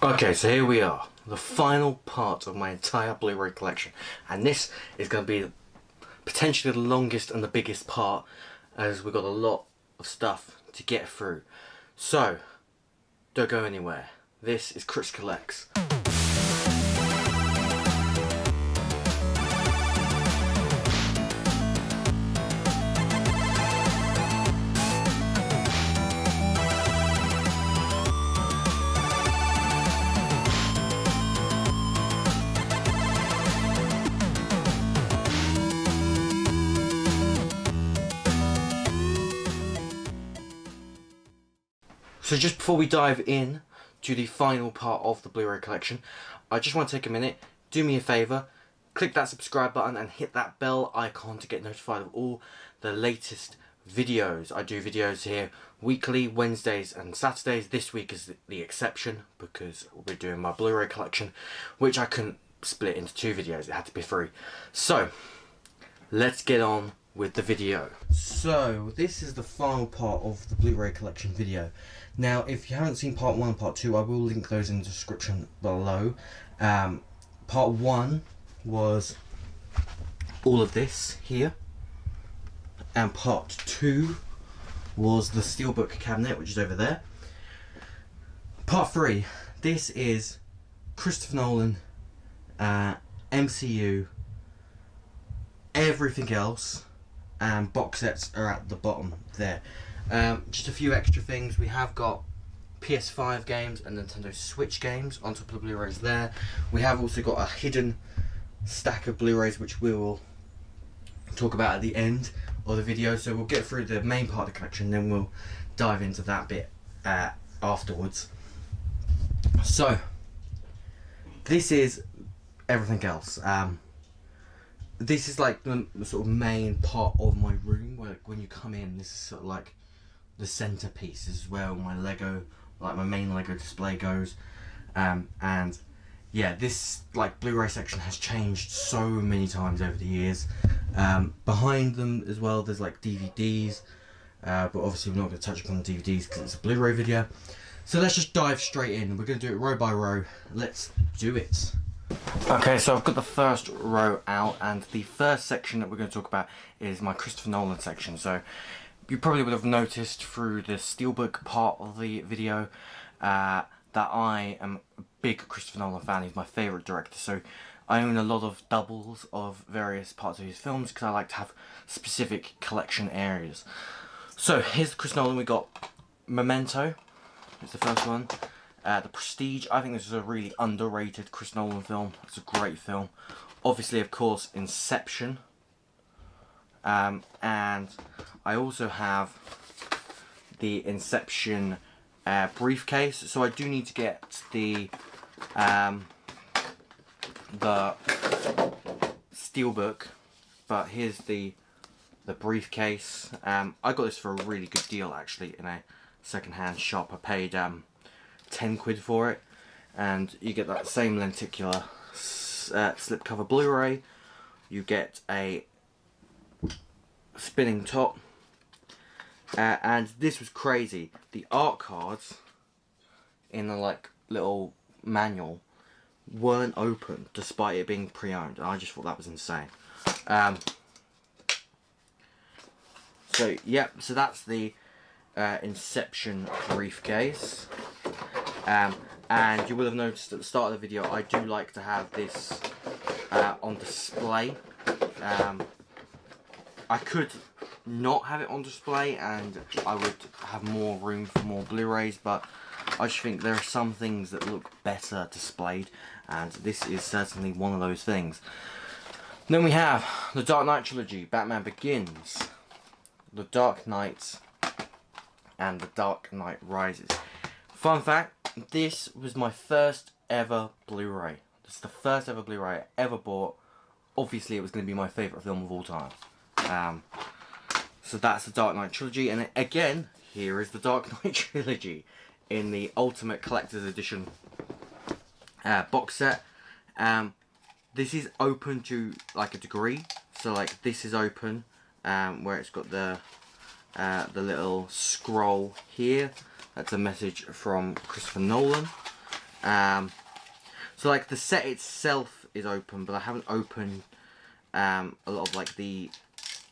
Okay, so here we are, the final part of my entire Blu-ray collection, and this is going to be potentially the longest and the biggest part, as we've got a lot of stuff to get through. So, don't go anywhere. This is Chris Collects. So just before we dive in to the final part of the Blu-ray collection, I just want to take a minute, do me a favour, click that subscribe button and hit that bell icon to get notified of all the latest videos. I do videos here weekly, Wednesdays and Saturdays. This week is the exception because we're doing my Blu-ray collection, which I couldn't split into two videos, it had to be three. So, let's get on with the video. So this is the final part of the Blu-ray collection video. Now if you haven't seen part 1 and part 2, I will link those in the description below. Part 1 was all of this here, and part 2 was the Steelbook cabinet, which is over there. Part 3, this is Christopher Nolan, MCU, everything else, and box sets are at the bottom there. Just a few extra things. We have got PS5 games and Nintendo Switch games on top of the Blu-rays there. We have also got a hidden stack of Blu-rays which we will talk about at the end of the video. So we'll get through the main part of the collection, then we'll dive into that bit afterwards. So this is everything else. This is like the sort of main part of my room, where when you come in, this is sort of like the centerpiece. This is where my Lego, like my main Lego display goes. And yeah, this like Blu-ray section has changed so many times over the years. Behind them as well, there's like DVDs, but obviously we're not going to touch upon the DVDs because it's a Blu-ray video. So let's just dive straight in. We're going to do it row by row. Let's do it. Okay, so I've got the first row out, and the first section that we're going to talk about is my Christopher Nolan section. So you probably would have noticed through the Steelbook part of the video that I am a big Christopher Nolan fan. He's my favourite director, so I own a lot of doubles of various parts of his films because I like to have specific collection areas. So here's Chris Nolan. We got Memento, it's the first one. The Prestige, I think this is a really underrated Chris Nolan film. It's a great film. Obviously, of course, Inception. And I also have the Inception briefcase. So I do need to get the Steelbook. But here's the briefcase. I got this for a really good deal, actually, in a second-hand shop. I paid 10 quid for it, and you get that same lenticular slipcover Blu-ray. You get a spinning top, and this was crazy. The art cards in the like little manual weren't open despite it being pre-owned, and I just thought that was insane. So yeah, so that's the Inception briefcase. And you will have noticed at the start of the video, I do like to have this on display. I could not have it on display and I would have more room for more Blu-rays, but I just think there are some things that look better displayed, and this is certainly one of those things. Then we have the Dark Knight Trilogy, Batman Begins, The Dark Knight, and The Dark Knight Rises. Fun fact, this was my first ever Blu-ray. This is the first ever Blu-ray I ever bought. Obviously it was going to be my favourite film of all time. So that's the Dark Knight Trilogy, and again, here is the Dark Knight Trilogy in the Ultimate Collector's Edition box set. This is open to like a degree, so like this is open, where it's got the little scroll here. That's a message from Christopher Nolan. So like the set itself is open, but I haven't opened a lot of like the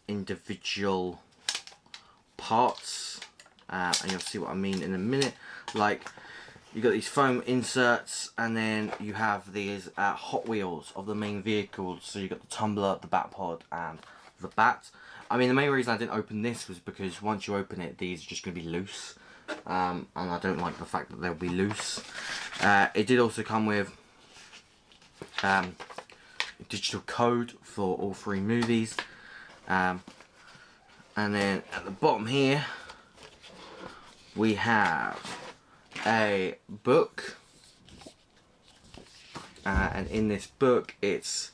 individual parts, and you'll see what I mean in a minute. Like, you got these foam inserts, and then you have these Hot Wheels of the main vehicles. So you got the tumbler, the bat pod, and the bat. I mean, the main reason I didn't open this was because once you open it, these are just going to be loose, and I don't like the fact that they'll be loose. It did also come with digital code for all 3 movies, and then at the bottom here we have a book, and in this book it's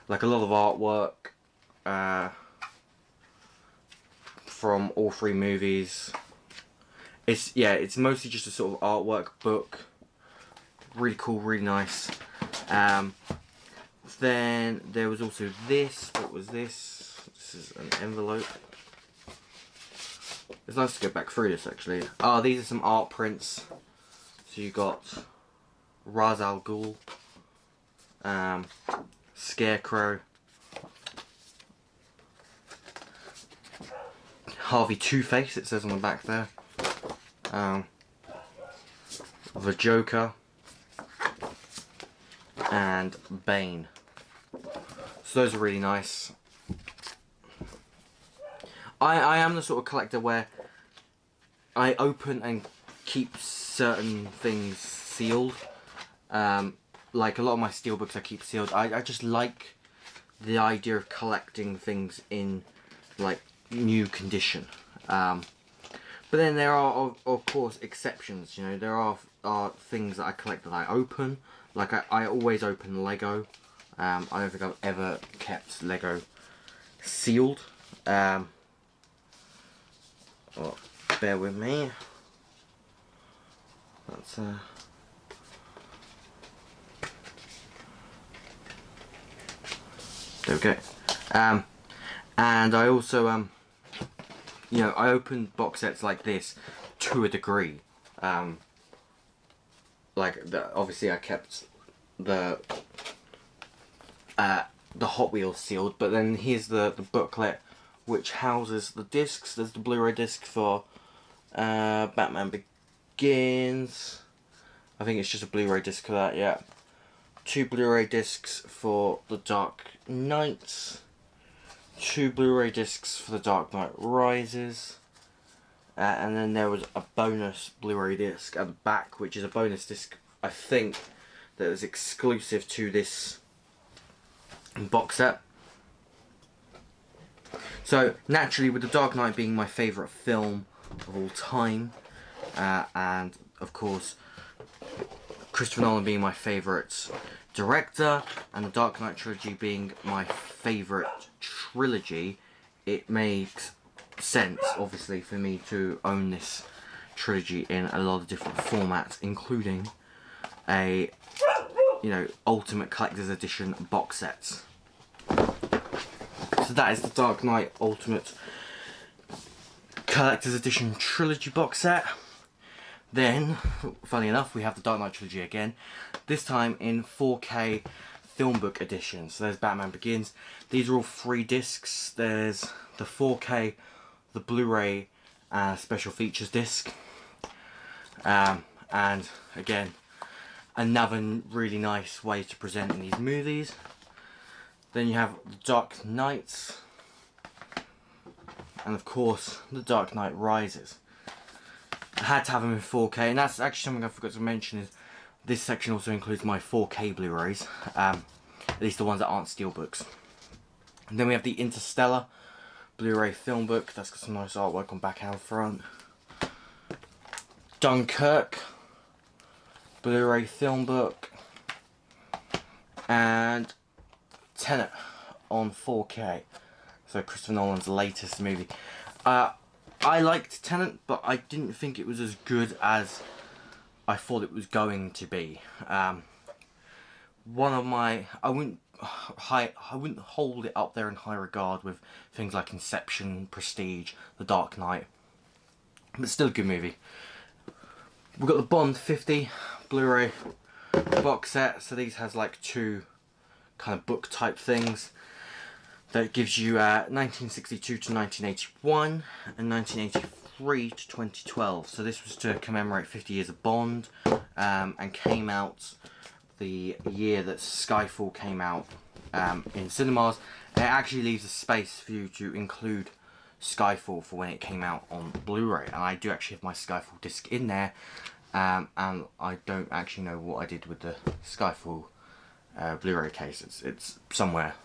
like a lot of artwork from all 3 movies. It's mostly just a sort of artwork book. Really cool, really nice. Then there was also this. What was this? This is an envelope. It's nice to go back through this actually. Oh, these are some art prints. So you got Ra's al Ghul, Scarecrow, Harvey Two-Face, it says on the back there, the Joker, and Bane. So those are really nice. I am the sort of collector where I open and keep certain things sealed. Like a lot of my steelbooks I keep sealed. I just like the idea of collecting things in like new condition. But then there are of course exceptions. You know, there are things that I collect that I open. Like I always open Lego. I don't think I've ever kept Lego sealed. Oh, bear with me. That's there we go. And I also you know, I open box sets like this to a degree. Like obviously I kept the Hot Wheels sealed, but then here's the booklet which houses the discs. There's the Blu-ray disc for Batman Begins. I think it's just a Blu-ray disc for that, yeah. 2 Blu-ray discs for The Dark Knight. 2 Blu-ray discs for The Dark Knight Rises. And then there was a bonus Blu-ray disc at the back, which is a bonus disc, I think, that is exclusive to this box set. So, naturally, with The Dark Knight being my favourite film of all time, and, of course, Christopher Nolan being my favourite director, and The Dark Knight Trilogy being my favourite trilogy, it makes sense, obviously, for me to own this trilogy in a lot of different formats, including a, you know, Ultimate Collector's Edition box sets. So that is the Dark Knight Ultimate Collector's Edition Trilogy box set. Then, funny enough, we have the Dark Knight Trilogy again, this time in 4K Filmbook edition. So there's Batman Begins. These are all 3 discs. There's the 4K, the Blu-ray special features disc, and again, another really nice way to present these movies. Then you have The Dark Knight, and of course The Dark Knight Rises. I had to have them in 4K, and that's actually something I forgot to mention, is this section also includes my 4K Blu-rays, at least the ones that aren't steelbooks. And then we have the Interstellar Blu-ray Filmbook, that's got some nice artwork on back and front. Dunkirk Blu-ray Filmbook, and Tenet on 4K, so Christopher Nolan's latest movie. I liked Tenet, but I didn't think it was as good as I thought it was going to be. One of my, I wouldn't hold it up there in high regard with things like Inception, Prestige, The Dark Knight, but still a good movie. We've got the Bond 50 Blu-ray box set. So these has like two kind of book type things. That gives you 1962 to 1981 and 1983 to 2012. So this was to commemorate 50 years of Bond, and came out the year that Skyfall came out in cinemas. And it actually leaves a space for you to include Skyfall for when it came out on Blu-ray. And I do actually have my Skyfall disc in there, and I don't actually know what I did with the Skyfall Blu-ray case. It's somewhere.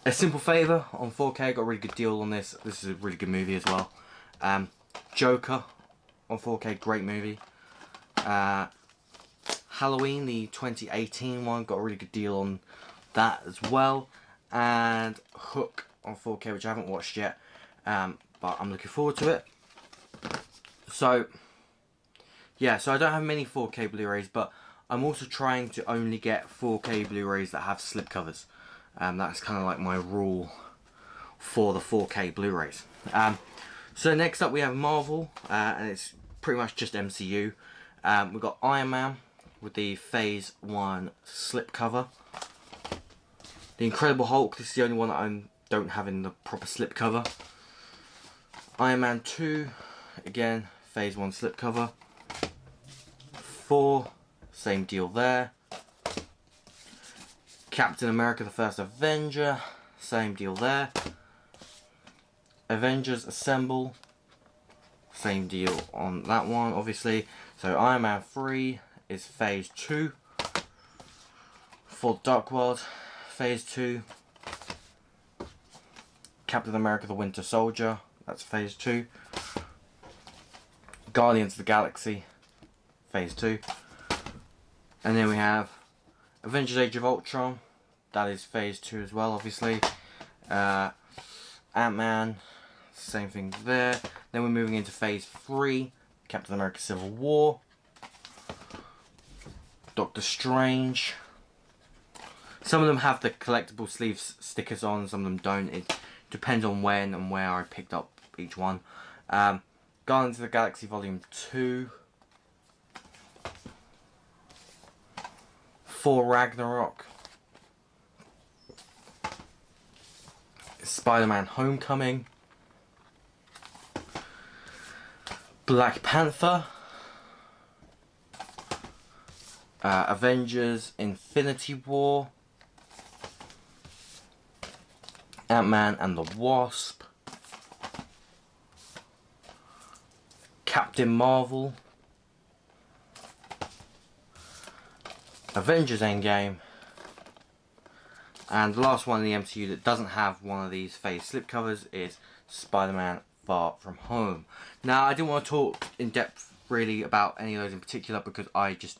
A Simple Favour on 4K, got a really good deal on this. This is a really good movie as well. Joker on 4K, great movie. Halloween, the 2018 one, got a really good deal on that as well. And Hook on 4K, which I haven't watched yet, but I'm looking forward to it. So, yeah, so I don't have many 4K Blu-rays, but I'm also trying to only get 4K Blu-rays that have slipcovers. That's kind of like my rule for the 4K Blu-rays. So next up we have Marvel, and it's pretty much just MCU. We've got Iron Man with the Phase 1 slipcover. The Incredible Hulk, this is the only one that I don't have in the proper slipcover. Iron Man 2, again, Phase 1 slipcover. 4, same deal there. Captain America, the First Avenger, same deal there. Avengers Assemble, same deal on that one, obviously. So Iron Man 3 is Phase 2. For Dark World, Phase 2. Captain America, the Winter Soldier, that's Phase 2. Guardians of the Galaxy, Phase 2. And then we have Avengers Age of Ultron, that is Phase 2 as well, obviously. Ant-Man, same thing there. Then we're moving into Phase 3, Captain America Civil War. Doctor Strange. Some of them have the collectible sleeves stickers on, some of them don't. It depends on when and where I picked up each one. Guardians of the Galaxy Volume 2. Thor Ragnarok. Spider-Man Homecoming. Black Panther. Avengers Infinity War. Ant-Man and the Wasp. Captain Marvel. Avengers Endgame. And the last one in the MCU that doesn't have one of these phase slipcovers is Spider-Man Far From Home. Now, I didn't want to talk in depth really about any of those in particular because I just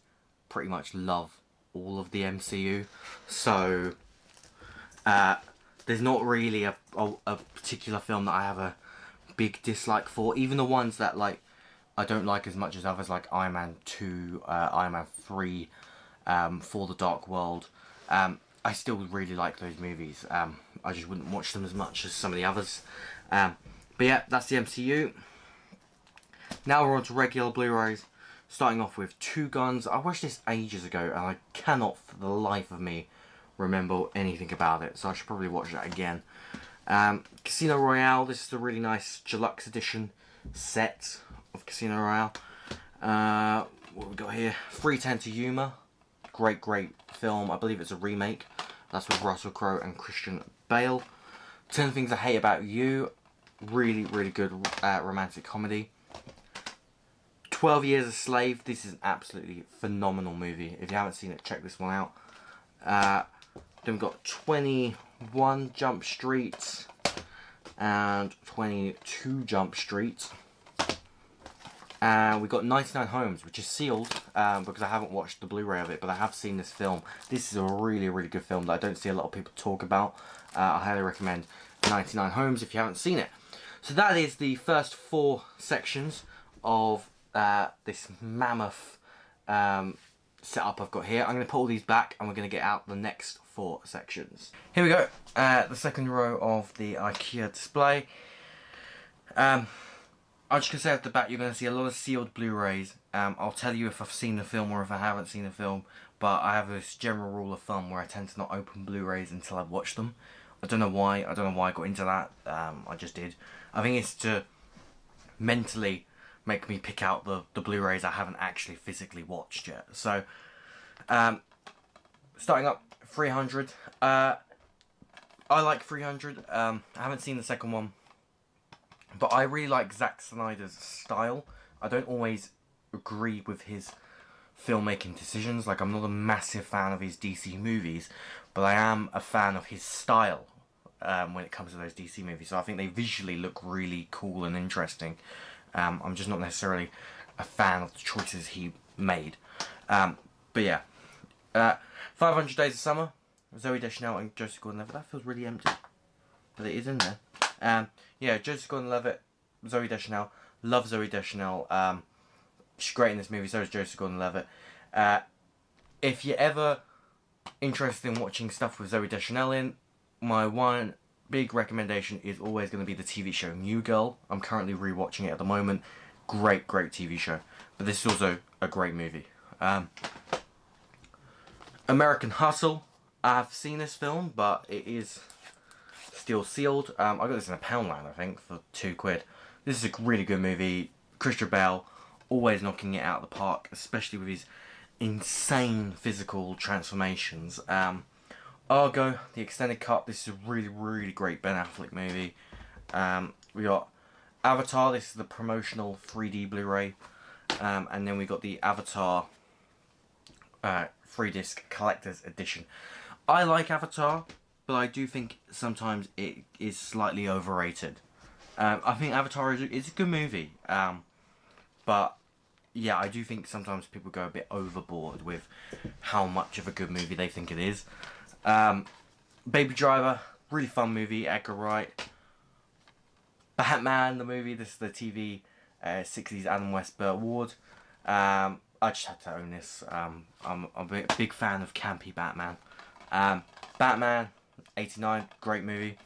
pretty much love all of the MCU. So, there's not really a particular film that I have a big dislike for. Even the ones that like I don't like as much as others, like Iron Man 2, Iron Man 3, For the Dark World. I still really like those movies. I just wouldn't watch them as much as some of the others. But yeah, that's the MCU. Now we're on to regular Blu-rays. Starting off with Two Guns. I watched this ages ago and I cannot for the life of me remember anything about it. So I should probably watch that again. Casino Royale. This is the really nice deluxe edition set of Casino Royale. What we got here? 3:10 to Yuma. Great film. I believe it's a remake. That's with Russell Crowe and Christian Bale. 10 Things I Hate About You. Really good romantic comedy. 12 Years a Slave. This is an absolutely phenomenal movie. If you haven't seen it, check this one out. Then we've got 21 Jump Street and 22 Jump Street. And we got 99 Homes, which is sealed because I haven't watched the Blu-ray of it, but I have seen this film. This is a really good film that I don't see a lot of people talk about. I highly recommend 99 Homes if you haven't seen it. So that is the first 4 sections of this mammoth setup I've got here. I'm going to put all these back and we're going to get out the next 4 sections. Here we go, the second row of the IKEA display. I'm just going to say at the back, you're going to see a lot of sealed Blu-rays I'll tell you if I've seen the film or if I haven't seen the film, but I have this general rule of thumb where I tend to not open Blu-rays until I've watched them. I don't know why. I don't know why I got into that. I just did. I think it's to mentally make me pick out the Blu-rays I haven't actually physically watched yet. So, starting up 300. I like 300. I haven't seen the second one, but I really like Zack Snyder's style. I don't always agree with his filmmaking decisions. Like, I'm not a massive fan of his DC movies, but I am a fan of his style when it comes to those DC movies. So I think they visually look really cool and interesting. I'm just not necessarily a fan of the choices he made. But yeah, 500 Days of Summer, Zooey Deschanel and Joseph Gordon-Levitt. That feels really empty, but it is in there. Yeah, Joseph Gordon-Levitt, Zooey Deschanel. Love Zooey Deschanel. She's great in this movie, so is Joseph Gordon-Levitt. If you're ever interested in watching stuff with Zooey Deschanel in, my one big recommendation is always going to be the TV show New Girl. I'm currently rewatching it at the moment. Great TV show. But this is also a great movie. American Hustle. I've seen this film, but it is still sealed. I got this in a Poundland, I think, for £2. This is a really good movie. Christian Bale, always knocking it out of the park, especially with his insane physical transformations. Argo, the extended cut. This is a really great Ben Affleck movie. We got Avatar. This is the promotional 3D Blu-ray, and then we got the Avatar 3-disc collector's edition. I like Avatar, but I do think sometimes it is slightly overrated. I think Avatar is a good movie, but yeah, I do think sometimes people go a bit overboard with how much of a good movie they think it is. Baby Driver, really fun movie, Edgar Wright. Batman, the movie, this is the TV 60s Adam West Award. I just had to own this. I'm a big fan of campy Batman. Batman, 89, great movie.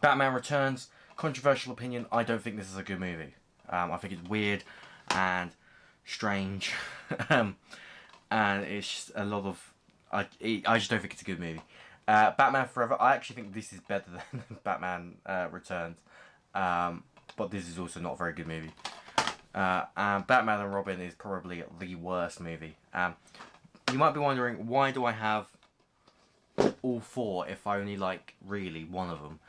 Batman Returns, controversial opinion, I don't think this is a good movie. I think it's weird and strange. And it's just a lot of... I just don't think it's a good movie. Batman Forever, I actually think this is better than Batman Returns. But this is also not a very good movie. And Batman and Robin is probably the worst movie. You might be wondering, why do I have all four if I only like really one of them?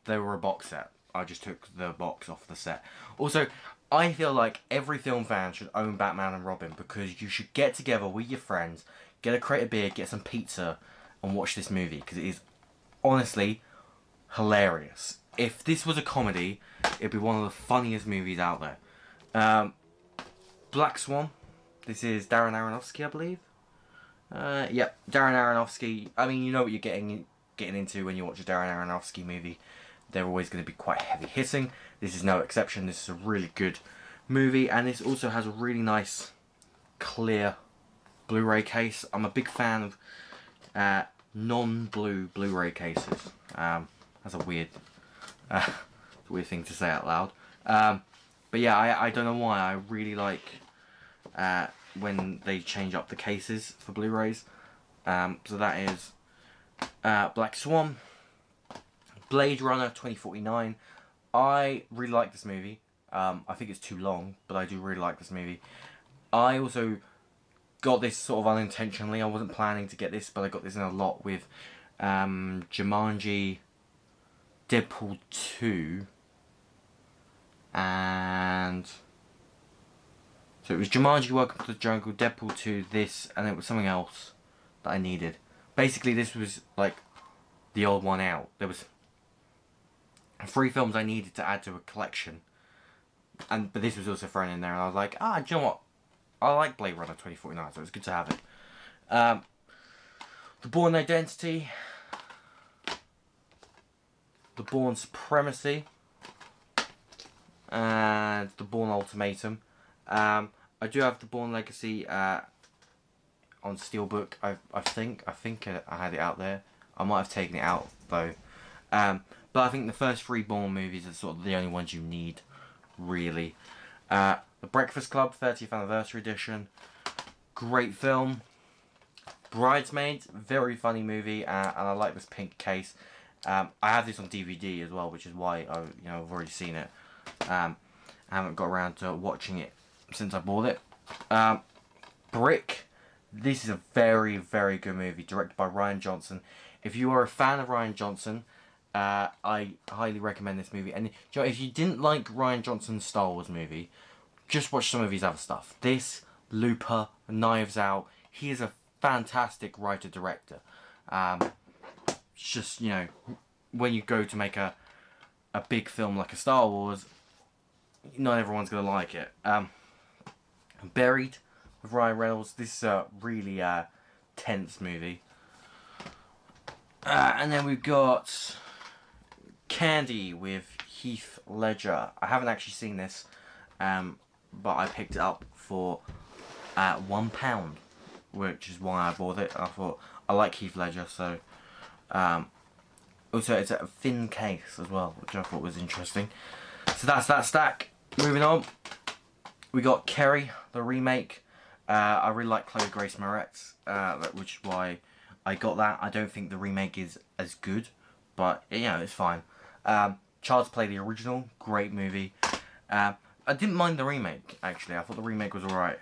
They were a box set. I just took the box off the set. Also, I feel like every film fan should own Batman and Robin, because you should get together with your friends, get a crate of beer, get some pizza, and watch this movie, because it is honestly hilarious. If this was a comedy, it'd be one of the funniest movies out there. Black Swan. This is Darren Aronofsky, I believe. Yep, Darren Aronofsky. I mean, you know what you're getting into when you watch a Darren Aronofsky movie. They're always going to be quite heavy hitting. This is no exception. This is a really good movie, and this also has a really nice, clear Blu-ray case. I'm a big fan of non-blue Blu-ray cases. That's a weird thing to say out loud. But yeah, I don't know why. I really like when they change up the cases for Blu-rays. So that is Black Swan. Blade Runner 2049. I really like this movie. I think it's too long, but I do really like this movie. I also got this sort of unintentionally. I wasn't planning to get this, but I got this in a lot with Jumanji Deadpool 2. And so it was Jumanji Welcome to the Jungle, Deadpool 2, this, and it was something else that I needed. Basically, this was like the old one out. There was 3 films I needed to add to a collection, but this was also thrown in there, and I was like, do you know what? I like Blade Runner 2049, so it's good to have it. The Bourne Identity, the Bourne Supremacy, and the Bourne Ultimatum. I do have the Bourne Legacy on Steelbook. I think I had it out there. I might have taken it out though. But I think the first 3 Bourne movies are sort of the only ones you need, really. The Breakfast Club 30th Anniversary Edition. Great film. Bridesmaids, very funny movie, and I like this pink case. I have this on DVD as well, which is why I've already seen it. I haven't got around to watching it since I bought it. Brick. This is a very, very good movie, directed by Rian Johnson. If you are a fan of Rian Johnson, I highly recommend this movie. And if you didn't like Rian Johnson's Star Wars movie, just watch some of his other stuff. This, Looper, Knives Out. He is a fantastic writer-director. Just, when you go to make a big film like a Star Wars, not everyone's going to like it. Buried with Ryan Reynolds. This is a really tense movie. And then we've got Candy with Heath Ledger. I haven't actually seen this, but I picked it up for £1, which is why I bought it. I thought I like Heath Ledger, so also it's a thin case as well, which I thought was interesting. So that's that stack. Moving on, we got Carrie, the remake. I really like Chloe Grace Moretz, which is why I got that. I don't think the remake is as good, but it's fine. Child's Play, the original, great movie. I didn't mind the remake, actually. I thought the remake was alright.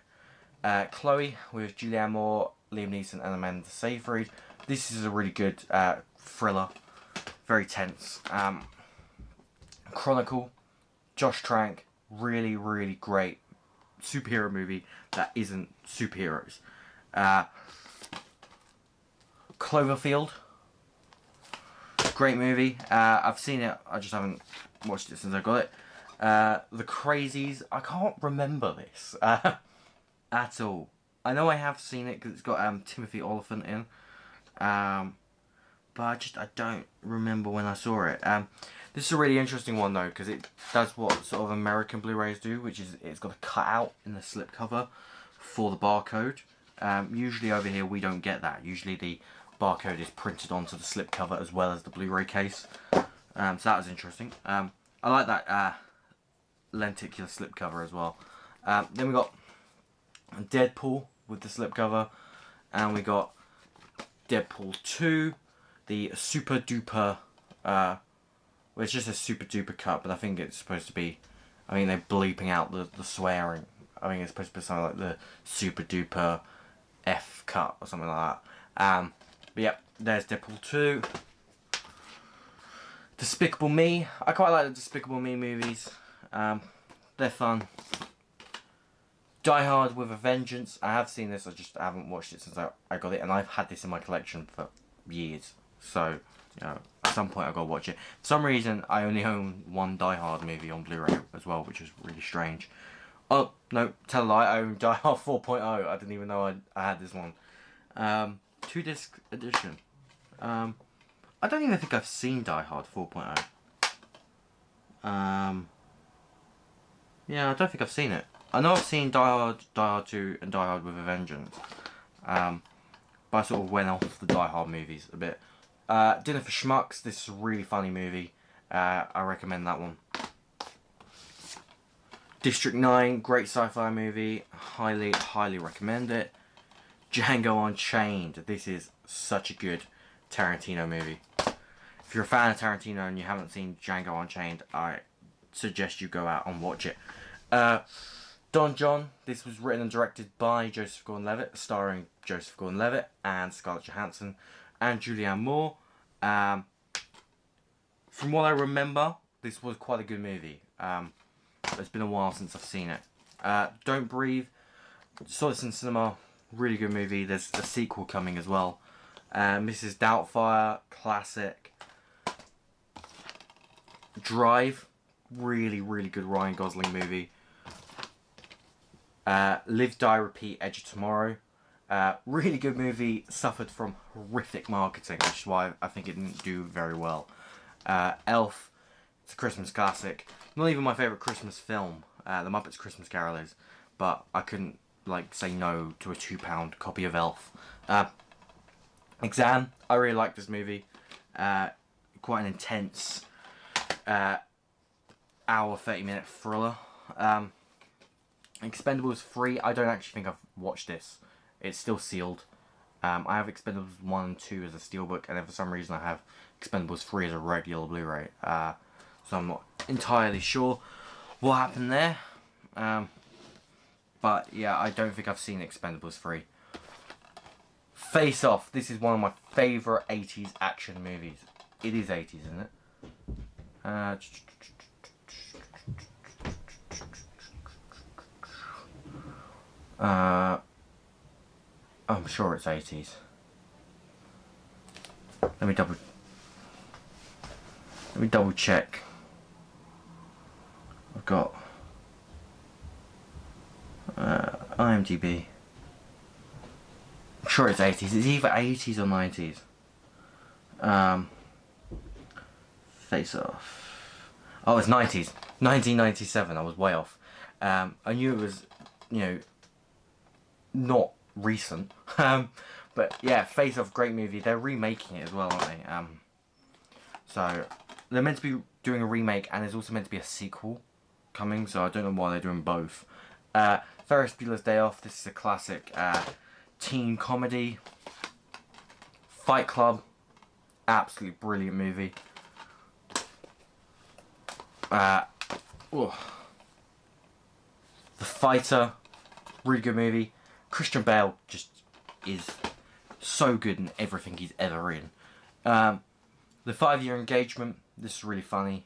Chloe with Julianne Moore, Liam Neeson and Amanda Seyfried. This is a really good thriller. Very tense. Chronicle, Josh Trank, really, really great superhero movie that isn't superheroes. Cloverfield, great movie. I've seen it, I just haven't watched it since I got it. The Crazies, I can't remember this at all. I know I have seen it because it's got Timothy Olyphant in, but I don't remember when I saw it. This is a really interesting one though, because it does what sort of American Blu-rays do, which is it's got a cutout in the slipcover for the barcode. Usually over here we don't get that. Usually the barcode is printed onto the slipcover as well as the Blu-ray case. So that was interesting. I like that lenticular slipcover as well. Then we got Deadpool with the slipcover, and we got Deadpool 2, the super duper. Well, it's just a super duper cut, but I think it's supposed to be. I mean, they're bleeping out the swearing. I think it's supposed to be something like the super duper F cut or something like that. But yep, there's Deadpool 2. Despicable Me. I quite like the Despicable Me movies. They're fun. Die Hard with a Vengeance. I have seen this, I just haven't watched it since I got it, and I've had this in my collection for years. So, at some point I've got to watch it. For some reason, I only own one Die Hard movie on Blu-ray as well, which is really strange. Oh, no, tell a lie, I own Die Hard 4.0. I didn't even know I had this one. 2-disc edition. I don't even think I've seen Die Hard 4.0. Yeah, I don't think I've seen it. I know I've seen Die Hard, Die Hard 2 and Die Hard with a Vengeance. But I sort of went off the Die Hard movies a bit. Dinner for Schmucks. This is a really funny movie. I recommend that one. District 9, great sci-fi movie. Highly, highly recommend it. Django Unchained. This is such a good Tarantino movie. If you're a fan of Tarantino and you haven't seen Django Unchained, I suggest you go out and watch it. Don John. This was written and directed by Joseph Gordon-Levitt, starring Joseph Gordon-Levitt and Scarlett Johansson and Julianne Moore. From what I remember, this was quite a good movie. It's been a while since I've seen it. Don't Breathe. Saw this in cinema. Really good movie. There's a sequel coming as well. Mrs. Doubtfire. Classic. Drive. Really, really good Ryan Gosling movie. Live, Die, Repeat, Edge of Tomorrow. Really good movie. Suffered from horrific marketing, which is why I think it didn't do very well. Elf. It's a Christmas classic. Not even my favourite Christmas film. The Muppets Christmas Carol is. But I couldn't say no to a £2 copy of Elf. Exam. I really like this movie. Quite an intense hour 30-minute thriller. Expendables 3, I don't actually think I've watched this. It's still sealed. I have Expendables 1 and 2 as a steelbook, and then for some reason I have Expendables 3 as a regular Blu-ray. So I'm not entirely sure what happened there. But yeah, I don't think I've seen Expendables 3. Face Off. This is one of my favourite 80s action movies. It is 80s, isn't it? I'm sure it's 80s. Let me double check. I've got IMDb. I'm sure it's 80s. It's either 80s or 90s. Face Off. Oh, it's 90s. 1997. I was way off. I knew it was, you know, not recent. But yeah, Face Off, great movie. They're remaking it as well, aren't they? So they're meant to be doing a remake, and there's also meant to be a sequel coming. So I don't know why they're doing both. Ferris Bueller's Day Off. This is a classic teen comedy. Fight Club, absolutely brilliant movie. The Fighter, really good movie. Christian Bale just is so good in everything he's ever in. The 5-Year Engagement, this is really funny.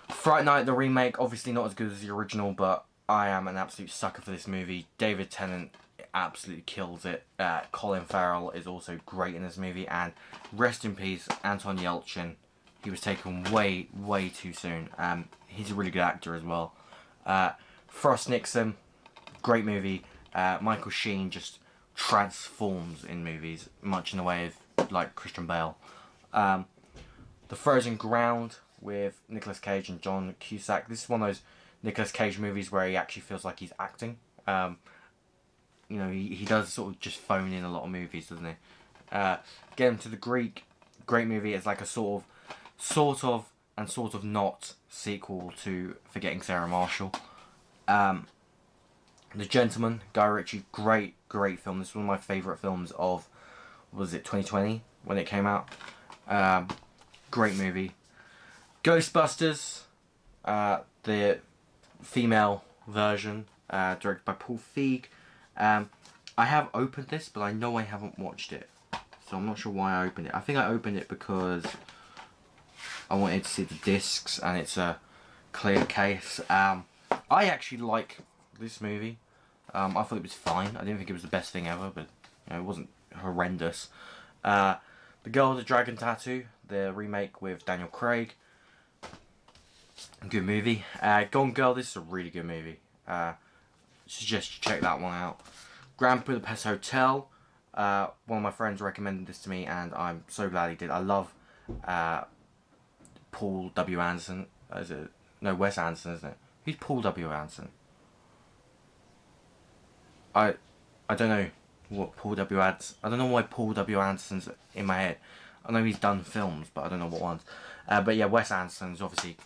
Fright Night, the remake, obviously not as good as the original, but I am an absolute sucker for this movie. David Tennant absolutely kills it. Colin Farrell is also great in this movie, and rest in peace, Anton Yelchin. He was taken way, way too soon. He's a really good actor as well. Frost Nixon, great movie. Michael Sheen just transforms in movies, much in the way of like Christian Bale. The Frozen Ground with Nicolas Cage and John Cusack. This is one of those Nicolas Cage movies where he actually feels like he's acting. You know, he does sort of just phone in a lot of movies, doesn't he? Get Him to the Greek, great movie. It's like a sort of not sequel to Forgetting Sarah Marshall. The Gentleman, Guy Ritchie, great film. This is one of my favourite films of, was it 2020 when it came out? Great movie. Ghostbusters, the female version, directed by Paul Feig. I have opened this, but I know I haven't watched it, so I'm not sure why I opened it. I think I opened it because I wanted to see the discs, and it's a clear case. I actually like this movie. I thought it was fine. I didn't think it was the best thing ever, but you know, it wasn't horrendous. The Girl with the Dragon Tattoo, the remake with Daniel Craig. Good movie. Gone Girl, this is a really good movie. Suggest you check that one out. Grand Budapest Hotel. One of my friends recommended this to me, and I'm so glad he did. I love Paul W. Anderson. Is it? No, Wes Anderson, isn't it? Who's Paul W. Anderson? I don't know what Paul W. Anderson. I don't know why Paul W. Anderson's in my head. I know he's done films, but I don't know what ones. But yeah, Wes Anderson's obviously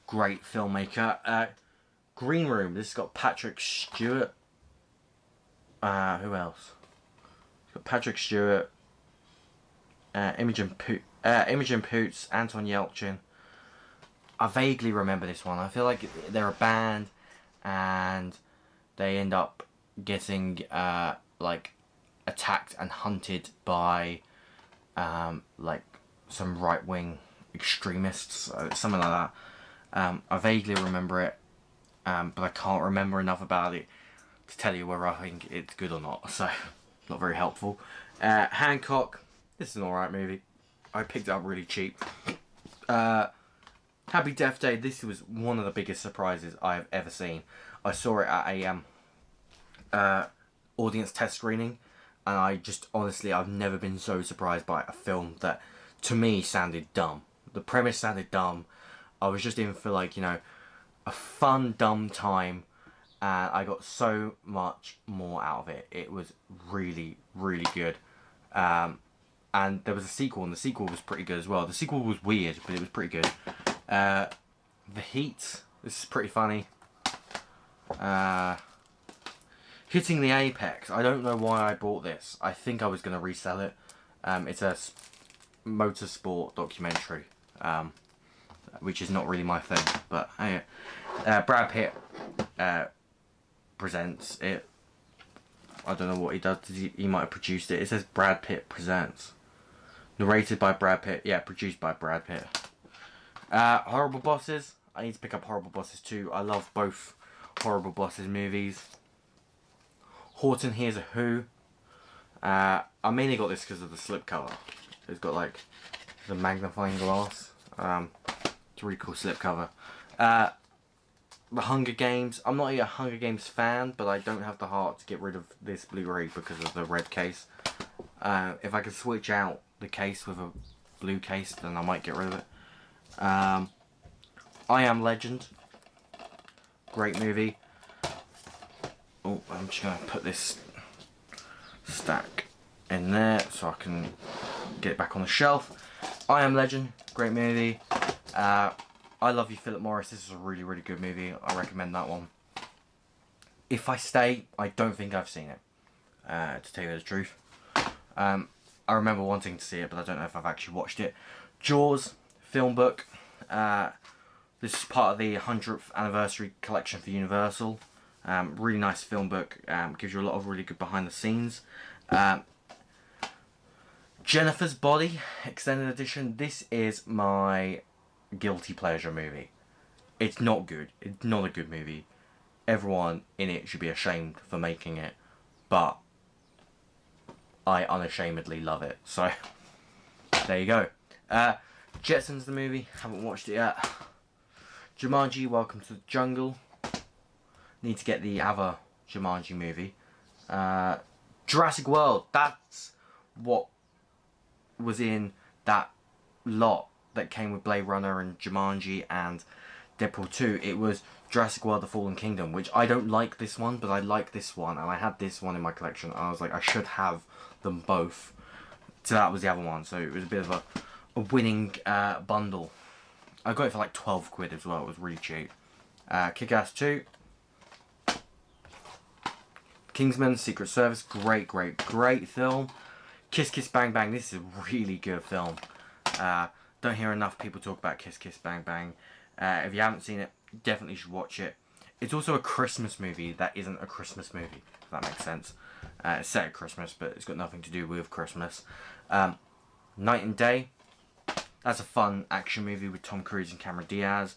great filmmaker. Green Room. This has got Patrick Stewart. Who else? It's got Patrick Stewart. Imogen Poots, Anton Yelchin. I vaguely remember this one. I feel like they're a band, and they end up getting like attacked and hunted by like some right-wing extremists, something like that. I vaguely remember it, but I can't remember enough about it to tell you whether I think it's good or not, so not very helpful. Hancock, this is an alright movie. I picked it up really cheap. Happy Death Day, this was one of the biggest surprises I have ever seen. I saw it at a audience test screening, and I just, honestly, I've never been so surprised by a film that, to me, sounded dumb. The premise sounded dumb. I was just in for, like, you know, a fun, dumb time, and I got so much more out of it. It was really, really good. And there was a sequel, and the sequel was pretty good as well. The sequel was weird, but it was pretty good. The Heat, this is pretty funny. Hitting the Apex. I don't know why I bought this. I think I was going to resell it. It's a motorsport documentary, which is not really my thing. But Brad Pitt presents it. I don't know what he does. He might have produced it. It says Brad Pitt presents. Narrated by Brad Pitt. Yeah, produced by Brad Pitt. Horrible Bosses. I need to pick up Horrible Bosses 2. I love both Horrible Bosses movies. Horton Hears a Who. I mainly got this because of the slipcover. It's got like the magnifying glass. It's a really cool slipcover. The Hunger Games. I'm not a Hunger Games fan, but I don't have the heart to get rid of this Blu-ray because of the red case. If I could switch out the case with a blue case, then I might get rid of it. I Am Legend. Great movie. Oh, I'm just going to put this stack in there so I can get it back on the shelf. I Am Legend. Great movie. I Love You, Philip Morris. This is a really, really good movie. I recommend that one. If I Stay, I don't think I've seen it, to tell you the truth. I remember wanting to see it, but I don't know if I've actually watched it. Jaws, film book. This is part of the 100th anniversary collection for Universal. Really nice film book. Gives you a lot of really good behind the scenes. Jennifer's Body, extended edition. This is my guilty pleasure movie. It's not good. It's not a good movie. Everyone in it should be ashamed for making it, but I unashamedly love it. So there you go. Jetsons the movie. Haven't watched it yet. Jumanji, Welcome to the Jungle. Need to get the other Jumanji movie. Jurassic World. That's what was in that lot that came with Blade Runner and Jumanji and Deadpool 2. It was Jurassic World The Fallen Kingdom, which I don't like this one, but I like this one, and I had this one in my collection, and I was like, I should have them both. So that was the other one, so it was a bit of a winning bundle. I got it for like 12 quid as well, it was really cheap. Kick-Ass 2. Kingsman, Secret Service, great film. Kiss Kiss Bang Bang, this is a really good film. Don't hear enough people talk about Kiss Kiss Bang Bang. If you haven't seen it, definitely should watch it. It's also a Christmas movie that isn't a Christmas movie, if that makes sense. It's set at Christmas, but it's got nothing to do with Christmas. Night and Day. That's a fun action movie with Tom Cruise and Cameron Diaz.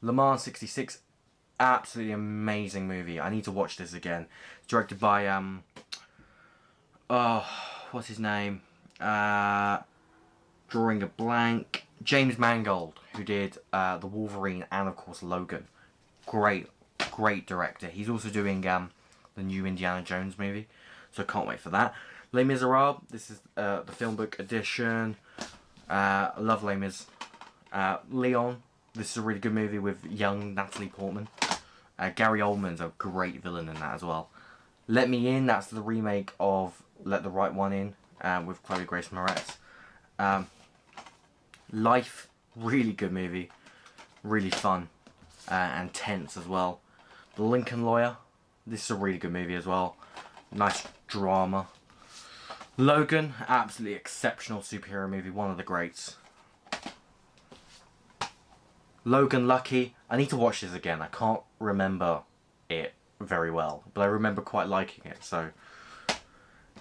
Le Mans 66. Absolutely amazing movie. I need to watch this again. It's directed by, what's his name? Drawing a blank. James Mangold, who did The Wolverine and, of course, Logan. Great director. He's also doing the new Indiana Jones movie, so I can't wait for that. Les Miserables. This is the film book edition. I love Les Mis. Leon. This is a really good movie with young Natalie Portman. Gary Oldman's a great villain in that as well. Let Me In. That's the remake of Let the Right One In with Chloe Grace Moretz. Life. Really good movie. Really fun. And tense as well. The Lincoln Lawyer. This is a really good movie as well. Nice drama. Logan. Absolutely exceptional superhero movie. One of the greats. Logan Lucky. I need to watch this again. I can't remember it very well, but I remember quite liking it. So,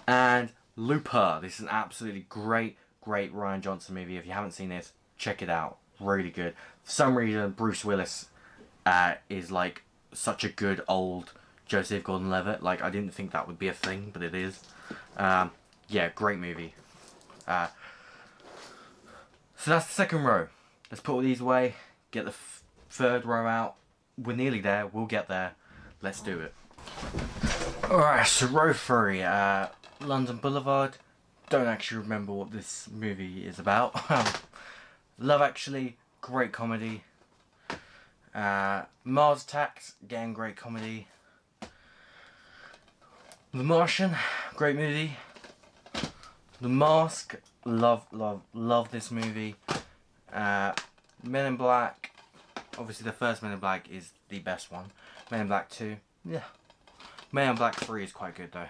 and Looper. This is an absolutely great Rian Johnson movie. If you haven't seen this, check it out. Really good. For some reason, Bruce Willis is like such a good old Joseph Gordon-Levitt. Like, I didn't think that would be a thing, but it is. Yeah, great movie. So that's the second row. Let's put all these away. Get the third row out. We're nearly there. We'll get there. Let's do it. Alright, so row 3. London Boulevard. Don't actually remember what this movie is about. Love Actually. Great comedy. Mars Attacks. Again, great comedy. The Martian. Great movie. The Mask. Love this movie. Men in Black. Obviously the first Men in Black is the best one. Men in Black 2. Yeah. Men in Black 3 is quite good though.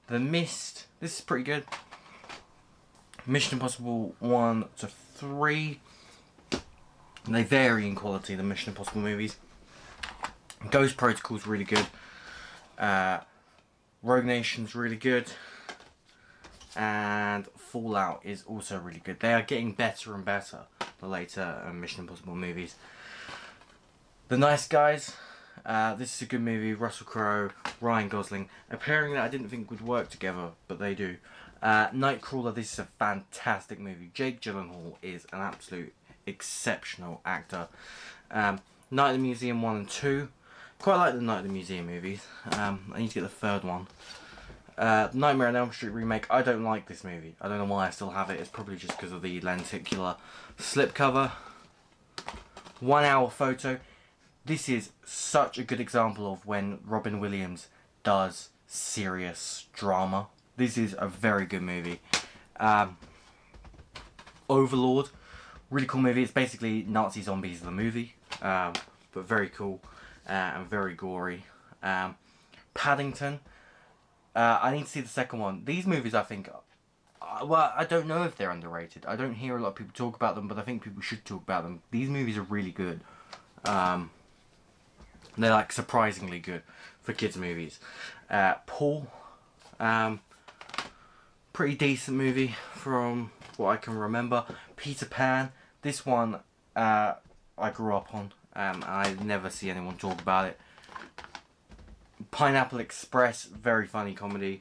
The Mist. This is pretty good. Mission Impossible 1 to 3. They vary in quality, the Mission Impossible movies. Ghost Protocol's really good. Rogue Nation's really good. And Fallout is also really good. They are getting better and better, the later Mission Impossible movies. The Nice Guys. This is a good movie. Russell Crowe, Ryan Gosling. A pairing that I didn't think would work together, but they do. Nightcrawler, this is a fantastic movie. Jake Gyllenhaal is an absolute exceptional actor. Night at the Museum 1 and 2. Quite like the Night at the Museum movies. I need to get the third one. Nightmare on Elm Street remake. I don't like this movie. I don't know why I still have it. It's probably just because of the lenticular slipcover. 1 Hour Photo. This is such a good example of when Robin Williams does serious drama. This is a very good movie. Overlord. Really cool movie. It's basically Nazi zombies the movie. But very cool. And very gory. Paddington. I need to see the second one. These movies, I think, well, I don't know if they're underrated. I don't hear a lot of people talk about them, but I think people should talk about them. These movies are really good. They're like surprisingly good for kids movies. Paul, pretty decent movie from what I can remember. Peter Pan, this one I grew up on. I never see anyone talk about it. Pineapple Express, very funny comedy.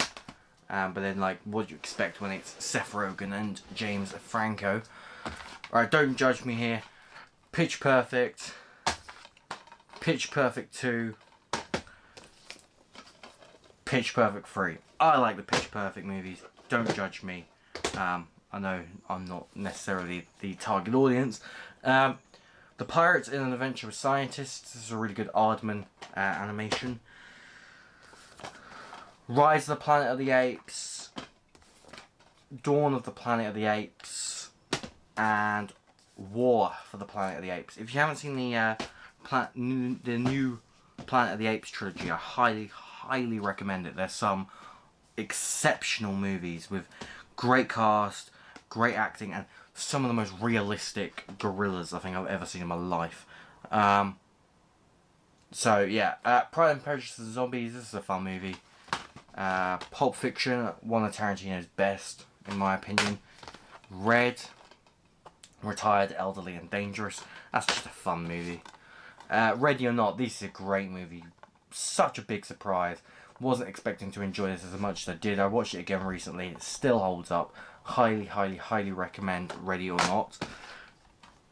But then, like, what do you expect when it's Seth Rogen and James Franco? Alright, don't judge me here. Pitch Perfect. Pitch Perfect 2. Pitch Perfect 3. I like the Pitch Perfect movies. Don't judge me. I know I'm not necessarily the target audience. The Pirates in an Adventure with Scientists. This is a really good Aardman animation. Rise of the Planet of the Apes. Dawn of the Planet of the Apes. And War for the Planet of the Apes. If you haven't seen the new Planet of the Apes trilogy, I highly recommend it. There's some exceptional movies with great cast, great acting, and some of the most realistic gorillas I think I've ever seen in my life. So yeah, Pride and Prejudice and Zombies, this is a fun movie. Pulp Fiction, one of Tarantino's best, in my opinion. Red, Retired, Elderly and Dangerous, that's just a fun movie. Ready or Not, this is a great movie. Such a big surprise. Wasn't expecting to enjoy this as much as I did. I watched it again recently. It still holds up. Highly recommend Ready or Not.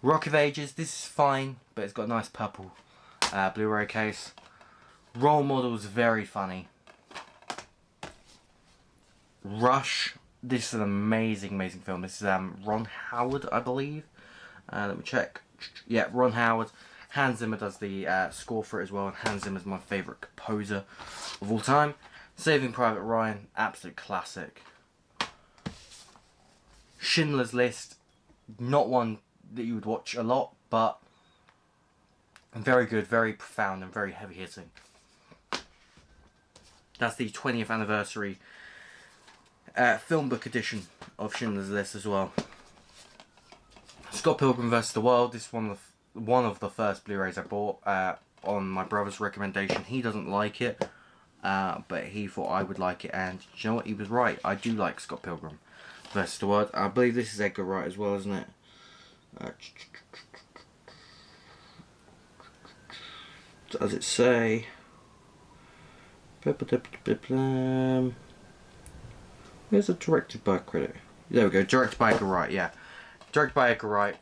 Rock of Ages, this is fine, but it's got a nice purple Blu-ray case. Role Models, very funny. Rush, this is an amazing film. This is Ron Howard, I believe. Let me check. Yeah, Ron Howard. Hans Zimmer does the score for it as well, and Hans Zimmer's my favourite composer of all time. Saving Private Ryan, absolute classic. Schindler's List, not one that you would watch a lot, but very good, very profound, and very heavy hitting. That's the 20th anniversary film book edition of Schindler's List as well. Scott Pilgrim vs. the World, this is one of the first Blu-rays I bought on my brother's recommendation. He doesn't like it, but he thought I would like it, and you know what, he was right. I do like Scott Pilgrim vs. the World. I believe this is Edgar Wright as well, isn't it? Does it say? Where's the directed by credit? There we go, directed by Edgar Wright, yeah. Directed by Edgar Wright.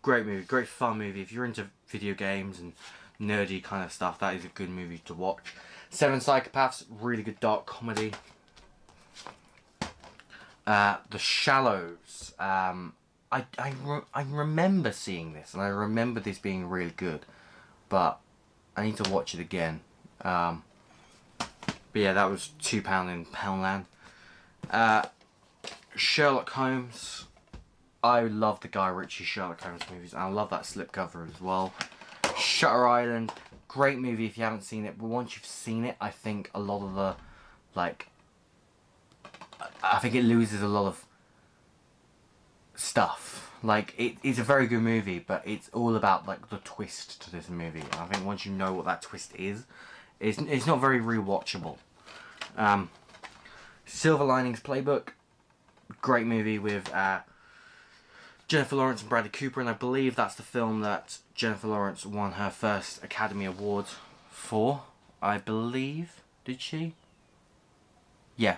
Great movie, great fun movie. If you're into video games and nerdy kind of stuff, that is a good movie to watch. Seven Psychopaths, really good dark comedy. The Shallows. I remember seeing this, and I remember this being really good, but I need to watch it again. But yeah, that was £2 in Poundland. Sherlock Holmes. I love the Guy Ritchie Sherlock Holmes movies, and I love that slipcover as well. Shutter Island, Great movie if you haven't seen it, but once you've seen it, I think a lot of the, like, I think it loses a lot of stuff. Like, it's a very good movie, but it's all about, like, the twist to this movie. And I think once you know what that twist is, it's not very rewatchable. Silver Linings Playbook, great movie with Jennifer Lawrence and Bradley Cooper, and I believe that's the film that Jennifer Lawrence won her first Academy Award for. I believe, did she? Yeah.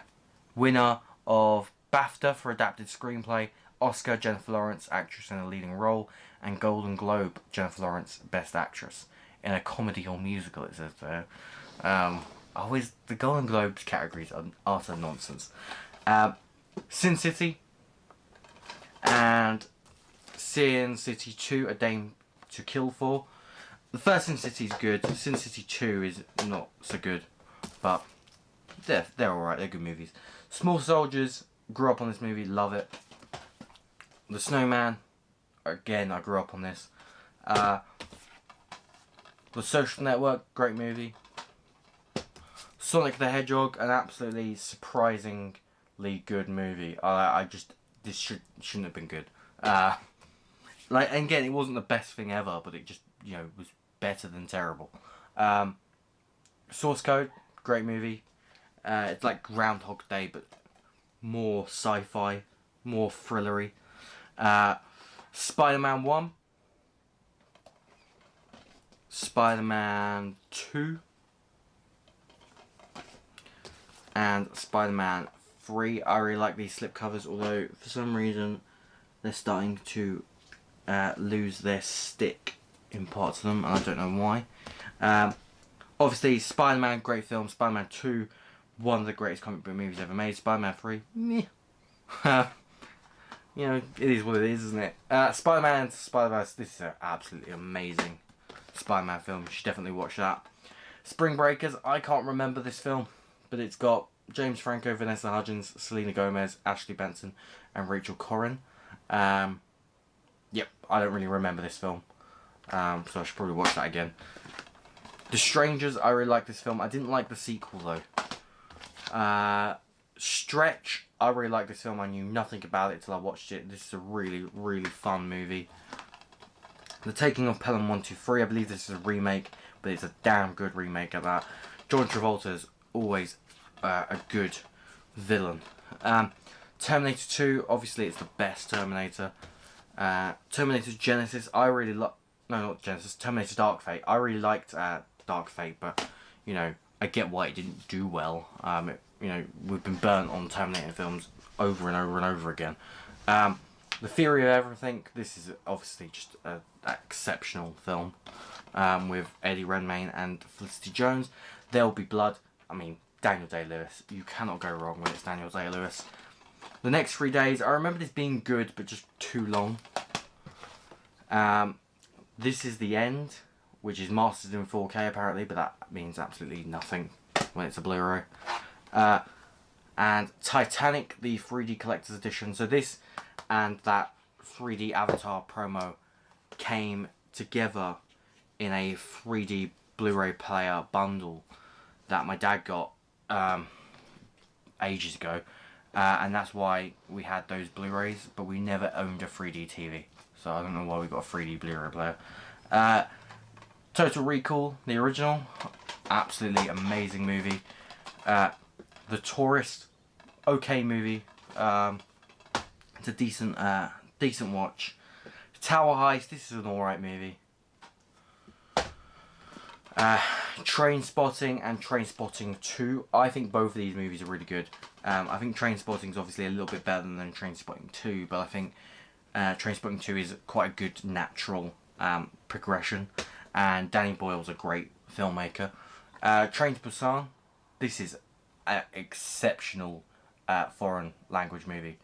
Winner of BAFTA for Adapted Screenplay, Oscar, Jennifer Lawrence, Actress in a Leading Role, and Golden Globe, Jennifer Lawrence, Best Actress. In a comedy or musical, it says there. Always, the Golden Globes categories are utter nonsense. Sin City, and Sin City 2, A Dame to Kill For. The first Sin City is good, Sin City 2 is not so good, but they're alright, they're good movies. Small Soldiers, grew up on this movie, love it. The Snowman, again, I grew up on this. The Social Network, great movie. Sonic the Hedgehog, an absolutely surprisingly good movie. This shouldn't have been good. Like, and again, it wasn't the best thing ever, but it just, you know, was better than terrible. Source Code, great movie. It's like Groundhog Day, but more sci-fi, more thrillery. Spider-Man 1. Spider-Man 2. And Spider-Man 3. I really like these slipcovers, although for some reason they're starting to lose their stick in parts of them, and I don't know why. Obviously, Spider-Man, great film. Spider-Man 2, one of the greatest comic book movies ever made. Spider-Man 3, meh. You know, it is what it is, isn't it? Spider-Man, Spider-Verse, this is an absolutely amazing Spider-Man film. You should definitely watch that. Spring Breakers, I can't remember this film, but it's got James Franco, Vanessa Hudgens, Selena Gomez, Ashley Benson, and Rachel Corrin. Yep, I don't really remember this film, so I should probably watch that again. The Strangers, I really like this film. I didn't like the sequel though. Stretch, I really like this film. I knew nothing about it till I watched it. This is a really, really fun movie. The Taking of Pelham 123, I believe this is a remake, but it's a damn good remake at that. John Travolta's always a good villain. Terminator 2, obviously it's the best Terminator. Terminator Genesis, I really like... No, not Genesis. Terminator Dark Fate. I really liked Dark Fate, but, you know, I get why it didn't do well. You know, we've been burnt on Terminator films over and over and over again. The Theory of Everything, this is obviously just an exceptional film with Eddie Redmayne and Felicity Jones. There'll Be Blood. I mean, Daniel Day-Lewis. You cannot go wrong when it's Daniel Day-Lewis. The Next 3 Days, I remember this being good, but just too long. This Is the End, which is mastered in 4K apparently, but that means absolutely nothing when it's a Blu-ray. And Titanic, the 3D Collector's Edition. So this and that 3D Avatar promo came together in a 3D Blu-ray player bundle that my dad got ages ago. And that's why we had those Blu-rays, but we never owned a 3D TV. So I don't know why we got a 3D Blu-ray player. Total Recall, the original, absolutely amazing movie. The Tourist, okay movie. It's a decent watch. Tower Heist, this is an alright movie. Trainspotting and Trainspotting 2. I think both of these movies are really good. I think Trainspotting is obviously a little bit better than Trainspotting 2, but I think Trainspotting 2 is quite a good natural progression, and Danny Boyle's a great filmmaker. Train to Busan, this is an exceptional foreign language movie.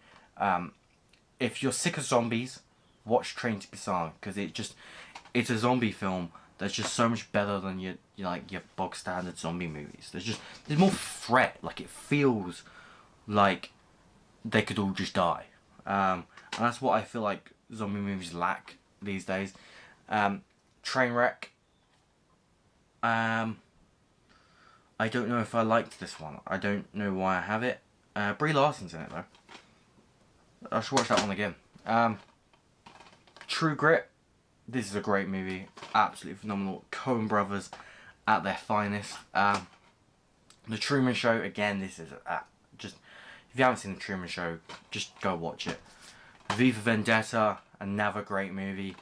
If you're sick of zombies, watch Train to Busan, because it's a zombie film that's just so much better than your bog standard zombie movies. There's more threat. Like, it feels like they could all just die, and that's what I feel like zombie movies lack these days. Trainwreck, I don't know if I liked this one. I don't know why I have it. Brie Larson's in it though. I should watch that one again. True Grit. This is a great movie. Absolutely phenomenal. Coen brothers at their finest. The Truman Show. Again, this is just... If you haven't seen The Truman Show, just go watch it. V for Vendetta. Another great movie.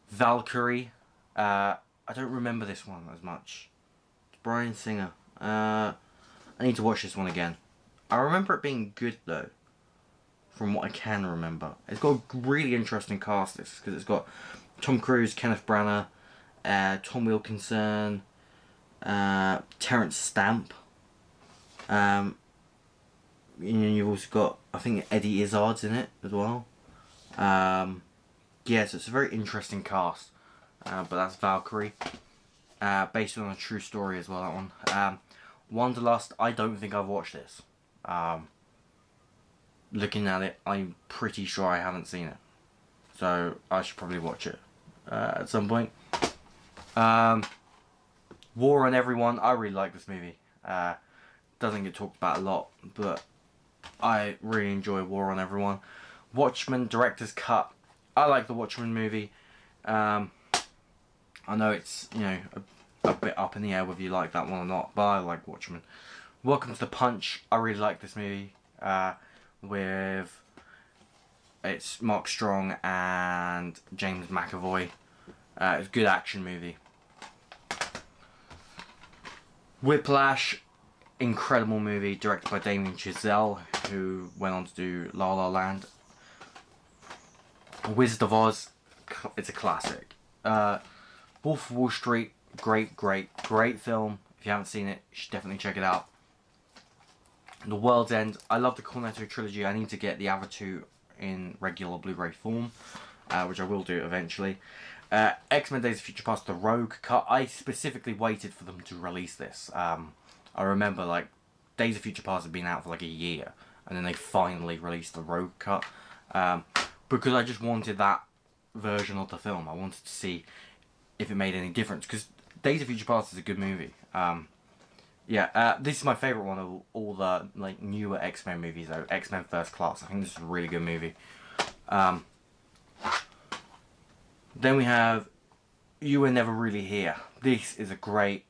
Valkyrie. I don't remember this one as much. It's Bryan Singer. I need to watch this one again. I remember it being good though. From what I can remember. It's got a really interesting cast, this, because it's got Tom Cruise, Kenneth Branagh, Tom Wilkinson, Terrence Stamp. You've also got, I think, Eddie Izzard's in it as well. Yeah, so it's a very interesting cast. But that's Valkyrie. Based on a true story as well, that one. Wanderlust, I don't think I've watched this. Looking at it, I'm pretty sure I haven't seen it. So, I should probably watch it at some point. War on Everyone, I really like this movie. Doesn't get talked about a lot, but I really enjoy War on Everyone. Watchmen, Director's Cut. I like the Watchmen movie. I know it's, you know, a bit up in the air whether you like that one or not, but I like Watchmen. Welcome to the Punch. I really like this movie. With it's Mark Strong and James McAvoy. It's a good action movie. Whiplash, incredible movie, directed by Damien Chazelle, who went on to do La La Land. Wizard of Oz, it's a classic. Wolf of Wall Street, great film. If you haven't seen it, you should definitely check it out. The World's End, I love the Cornetto trilogy. I need to get the other two in regular Blu-ray form, which I will do eventually. X-Men Days of Future Past, the Rogue cut. I specifically waited for them to release this. I remember, like, Days of Future Past had been out for like a year, and then they finally released the Rogue cut. Because I just wanted that version of the film. I wanted to see if it made any difference, because Days of Future Past is a good movie. Yeah, this is my favourite one of all the like newer X-Men movies though. X-Men First Class. I think this is a really good movie. Then we have You Were Never Really Here. This is a great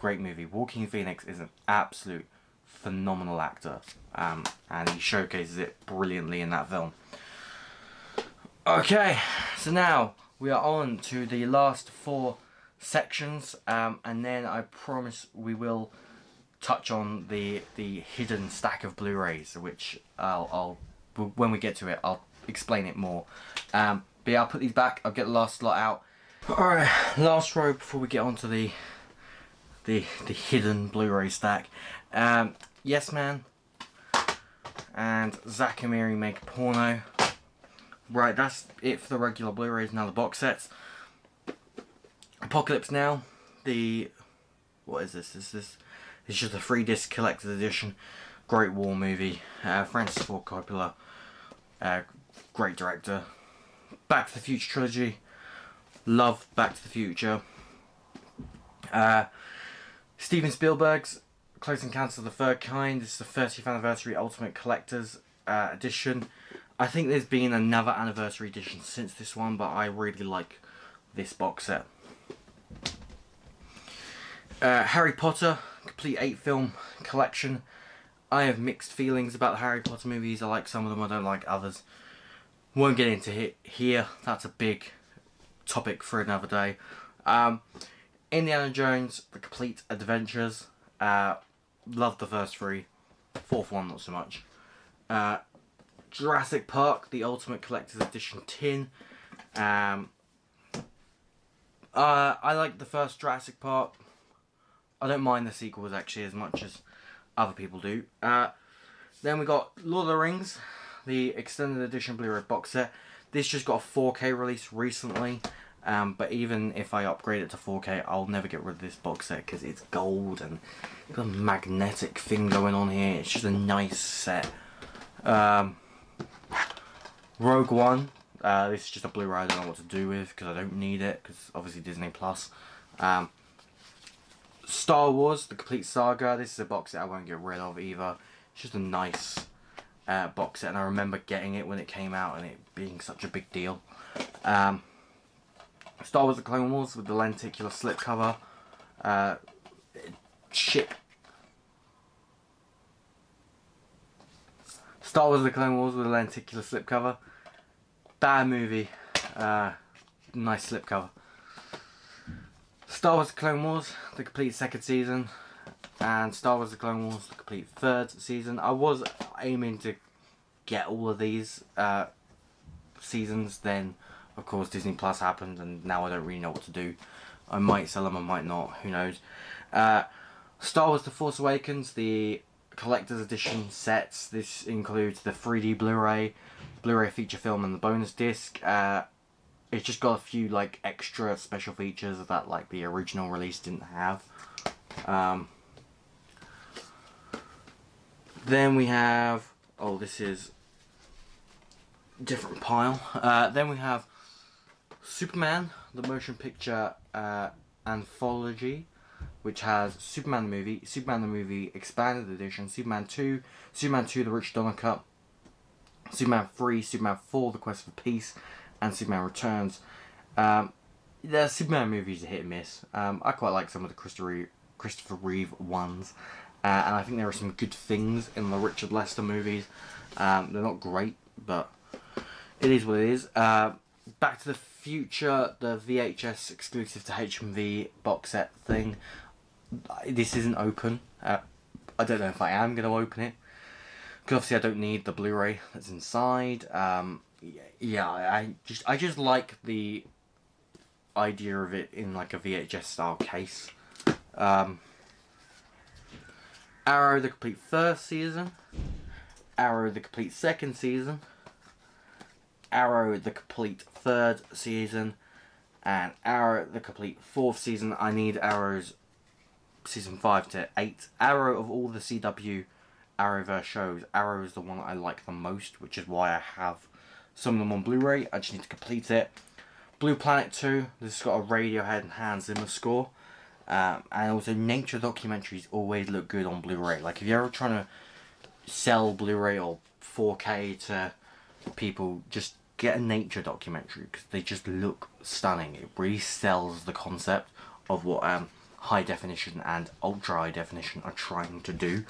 movie. Joaquin Phoenix is an absolute phenomenal actor. And he showcases it brilliantly in that film. Okay, so now we are on to the last four sections, and then I promise we will touch on the hidden stack of Blu-rays, which I'll when we get to it I'll explain it more. But yeah, I'll put these back. I'll get the last lot out. Alright, last row before we get on to the hidden Blu-ray stack. Yes Man and Zack and Miri Make a Porno. Right, that's it for the regular Blu-rays. Now the box sets. Apocalypse Now, what is this? It's just a 3-disc collector's edition. Great war movie. Francis Ford Coppola, great director. Back to the Future trilogy. Love Back to the Future. Steven Spielberg's Close Encounters of the Third Kind. This is the 30th anniversary Ultimate Collector's edition. I think there's been another anniversary edition since this one, but I really like this box set. Harry Potter, complete 8-film collection. I have mixed feelings about the Harry Potter movies. I like some of them, I don't like others. Won't get into it here, that's a big topic for another day. Indiana Jones, The Complete Adventures. Loved the first 3. 4th one, not so much. Jurassic Park, the Ultimate Collector's Edition tin. I like the first Jurassic Park. I don't mind the sequels actually as much as other people do. Then we got Lord of the Rings, the Extended Edition Blu-ray Box Set. This just got a 4K release recently. But even if I upgrade it to 4K, I'll never get rid of this box set because it's gold and got a magnetic thing going on here. It's just a nice set. Rogue One, This is just a Blu-ray I don't know what to do with because I don't need it, because obviously Disney Plus. Star Wars, the complete saga. This is a box set I won't get rid of either. It's just a nice box set, and I remember getting it when it came out and it being such a big deal. Star Wars: The Clone Wars with the lenticular slipcover. Shit. Star Wars: The Clone Wars with a lenticular slipcover. Bad movie. Nice slipcover. Star Wars: The Clone Wars, the complete second season. And Star Wars: The Clone Wars, the complete third season. I was aiming to get all of these seasons, then of course Disney Plus happened and now I don't really know what to do. I might sell them, I might not, who knows. Star Wars: The Force Awakens, the collector's edition sets. This includes the 3D Blu-ray, Blu-ray feature film and the bonus disc. It's just got a few like extra special features that like the original release didn't have. Then we have, oh, this is a different pile. Then we have Superman, the motion picture anthology, which has Superman the movie expanded edition, Superman 2, Superman 2 the Rich Donner Cut, Superman 3, Superman 4 the Quest for Peace, and Superman Returns. The Superman movies are hit and miss. I quite like some of the Christopher Reeve ones, and I think there are some good things in the Richard Lester movies. They're not great, but it is what it is. Back to the Future, the VHS exclusive to HMV box set thing. This isn't open. I don't know if I am going to open it, because obviously I don't need the Blu-ray that's inside. Yeah, I just like the idea of it in like a VHS style case. Arrow the complete first season, Arrow the complete second season, Arrow the complete third season, and Arrow the complete fourth season. I need Arrow's season 5 to 8. Arrow, of all the CW Arrowverse shows, Arrow is the one that I like the most, which is why I have some of them on Blu-ray. I just need to complete it. Blue Planet 2, this has got a Radiohead and Hans Zimmer score. And also nature documentaries always look good on Blu-ray. Like if you're ever trying to sell Blu-ray or 4K to people, just get a nature documentary, because they just look stunning. It really sells the concept of what high definition and ultra high definition are trying to do.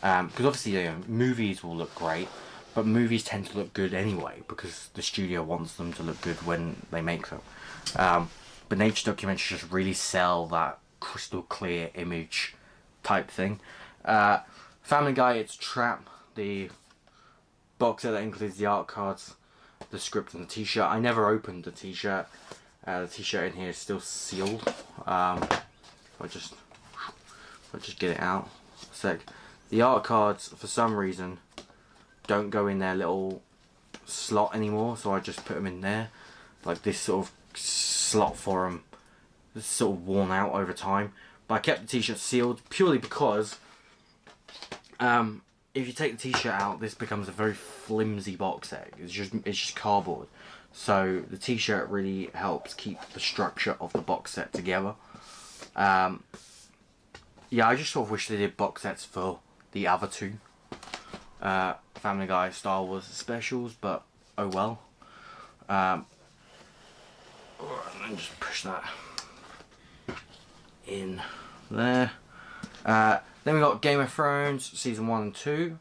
Because obviously, you know, movies will look great, but movies tend to look good anyway because the studio wants them to look good when they make them. But nature documentaries just really sell that crystal clear image type thing. Family Guy, It's Trap, the box set that includes the art cards, the script and the t-shirt. I never opened the t-shirt. The t-shirt in here is still sealed. If I just get it out a sec. The art cards, for some reason, don't go in their little slot anymore, so I just put them in there. Like this sort of slot for them. It's sort of worn out over time. But I kept the t-shirt sealed purely because if you take the t-shirt out, this becomes a very flimsy box set. It's just cardboard. So the t-shirt really helps keep the structure of the box set together. Yeah, I just sort of wish they did box sets for the other two Family Guy, Star Wars specials, but oh well. And then just push that in there. Then we got Game of Thrones season 1 and 2,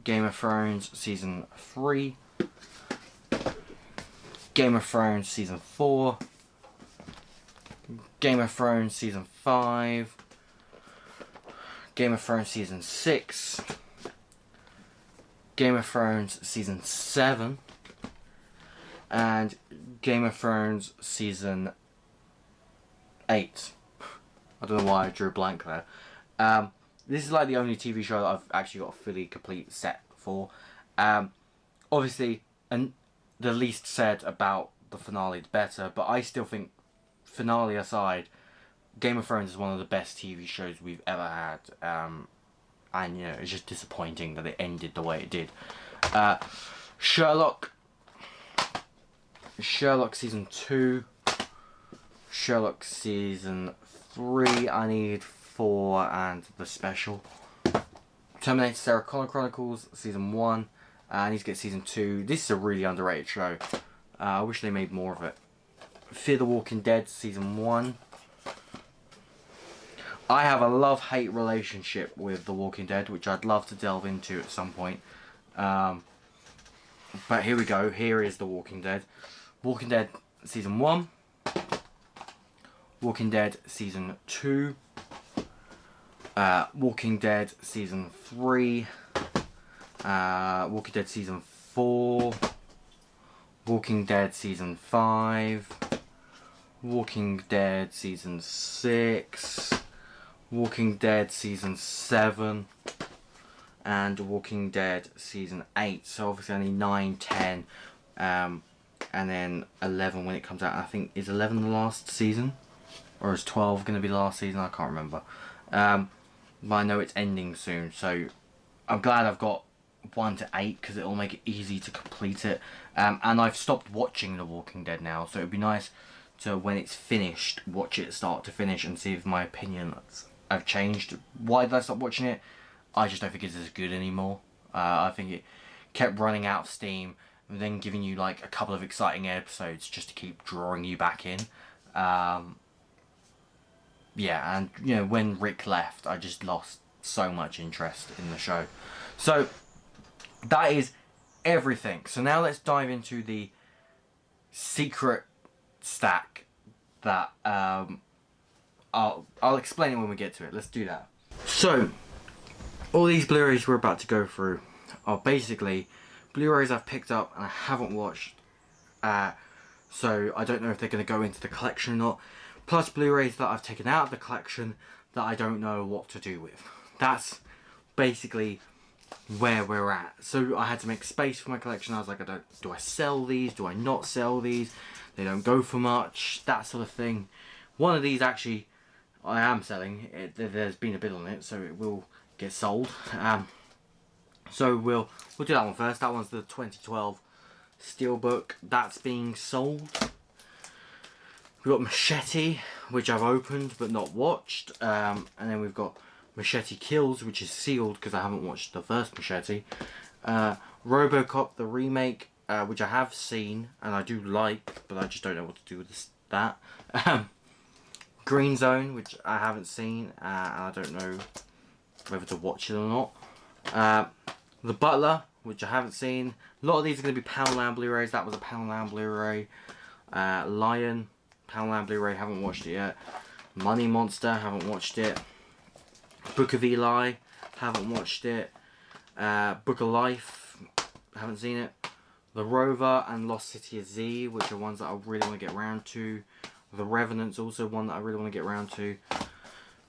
Game of Thrones season 3, Game of Thrones season 4, Game of Thrones season 5, Game of Thrones season 6, Game of Thrones season 7, and Game of Thrones season 8. I don't know why I drew a blank there. This is like the only TV show that I've actually got a fully complete set for. Obviously, and the least said about the finale the better, but I still think, finale aside, Game of Thrones is one of the best TV shows we've ever had. And you know, it's just disappointing that it ended the way it did. Sherlock, Sherlock Season 2. Sherlock Season 3. I need 4 and the special. Terminator Sarah Connor Chronicles Season 1. I need to get Season 2. This is a really underrated show. I wish they made more of it. Fear the Walking Dead Season 1. I have a love-hate relationship with The Walking Dead, which I'd love to delve into at some point. But here we go. Here is The Walking Dead. Walking Dead Season 1. Walking Dead Season 2. Walking Dead Season 3. Walking Dead Season 4. Walking Dead Season 5. Walking Dead Season 6. Walking Dead Season 7. And Walking Dead Season 8. So obviously I need 9, 10, and then 11 when it comes out. I think, is 11 the last season? Or is 12 going to be the last season? I can't remember. But I know it's ending soon, so I'm glad I've got 1 to 8 because it'll make it easy to complete it. And I've stopped watching The Walking Dead now, so it'd be nice to, when it's finished, watch it start to finish and see if my opinions have changed. Why did I stop watching it? I just don't think it's as good anymore. I think it kept running out of steam and then giving you like a couple of exciting episodes just to keep drawing you back in. Yeah, and you know, when Rick left, I just lost so much interest in the show. So that is everything. So now let's dive into the secret stack that I'll explain it when we get to it. Let's do that. So all these Blu-rays we're about to go through are basically Blu-rays I've picked up and I haven't watched, so I don't know if they're going to go into the collection or not. Plus Blu-rays that I've taken out of the collection that I don't know what to do with. That's basically where we're at. So I had to make space for my collection. I was like, do I sell these? Do I not sell these? They don't go for much, that sort of thing. One of these actually I am selling. There's been a bid on it, so it will get sold. So we'll do that one first. That one's the 2012 Steelbook. That's being sold. We've got Machete, which I've opened but not watched. And then we've got Machete Kills, which is sealed because I haven't watched the first Machete. RoboCop, the remake, which I have seen and I do like, but I just don't know what to do with that. Green Zone, which I haven't seen, and I don't know whether to watch it or not. The Bueller, which I haven't seen. A lot of these are going to be Poundland Blu-rays. That was a Poundland Blu-ray. Lion, Poundland Blu-ray, haven't watched it yet. Money Monster, haven't watched it. Book of Eli, haven't watched it. Book of Life, haven't seen it. The Rover and Lost City of Z, which are ones that I really want to get around to. The Revenant's also one that I really want to get around to.